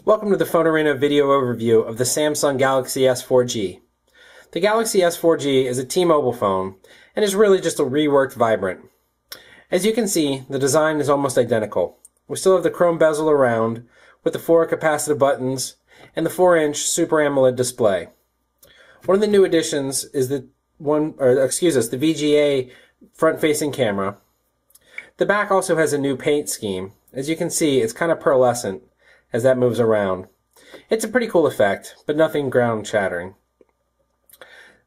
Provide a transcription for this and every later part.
Welcome to the PhoneArena video overview of the Samsung Galaxy S4G. The Galaxy S4G is a T-Mobile phone and is really just a reworked Vibrant. As you can see, the design is almost identical. We still have the chrome bezel around with the 4 capacitive buttons and the 4-inch Super AMOLED display. One of the new additions is the VGA front-facing camera. The back also has a new paint scheme. As you can see, it's kind of pearlescent as that moves around. It's a pretty cool effect, but nothing ground-shattering.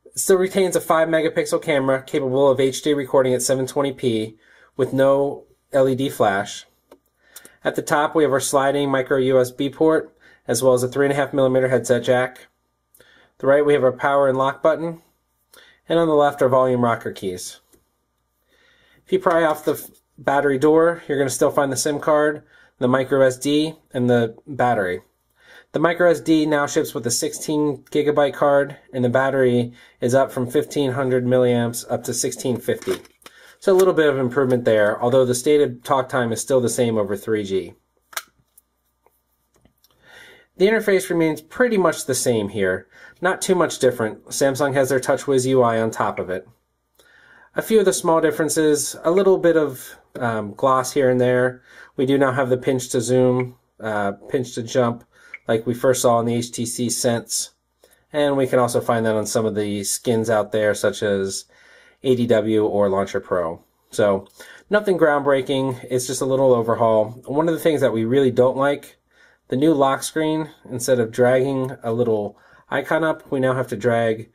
It still retains a 5 megapixel camera capable of HD recording at 720p with no LED flash. At the top we have our sliding micro USB port as well as a 3.5mm headset jack. To the right we have our power and lock button, and on the left our volume rocker keys. If you pry off the battery door, you're going to still find the SIM card, the micro SD, and the battery. The micro SD now ships with a 16 gigabyte card, and the battery is up from 1500 milliamps up to 1650. So a little bit of improvement there, although the stated talk time is still the same over 3G. The interface remains pretty much the same here. Not too much different. Samsung has their TouchWiz UI on top of it. A few of the small differences, a little bit of gloss here and there. We do now have the pinch to zoom, pinch to jump, like we first saw in the HTC Sense. And we can also find that on some of the skins out there, such as ADW or Launcher Pro. So, nothing groundbreaking, it's just a little overhaul. One of the things that we really don't like, the new lock screen, instead of dragging a little icon up, we now have to drag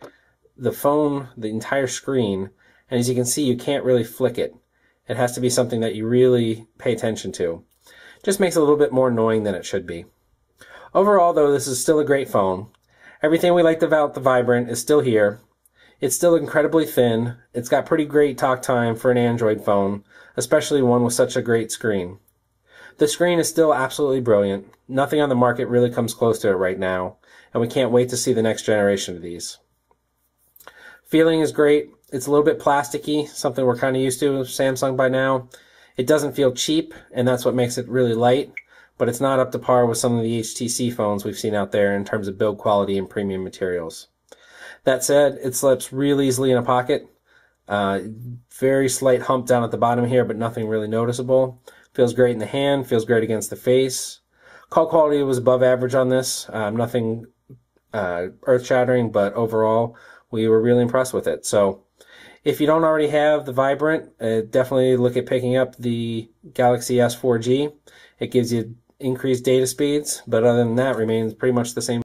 the phone, the entire screen, and as you can see, you can't really flick it. It has to be something that you really pay attention to. Just makes it a little bit more annoying than it should be. Overall, though, this is still a great phone. Everything we liked about the Vibrant is still here. It's still incredibly thin. It's got pretty great talk time for an Android phone, especially one with such a great screen. The screen is still absolutely brilliant. Nothing on the market really comes close to it right now, and we can't wait to see the next generation of these. Feeling is great. It's a little bit plasticky, something we're kind of used to with Samsung by now. It doesn't feel cheap, and that's what makes it really light, but it's not up to par with some of the HTC phones we've seen out there in terms of build quality and premium materials. That said, it slips real easily in a pocket. Very slight hump down at the bottom here, but nothing really noticeable. Feels great in the hand, feels great against the face. Call quality was above average on this. Nothing earth-shattering, but overall, we were really impressed with it. So, if you don't already have the Vibrant, definitely look at picking up the Galaxy S4G. It gives you increased data speeds, but other than that, remains pretty much the same.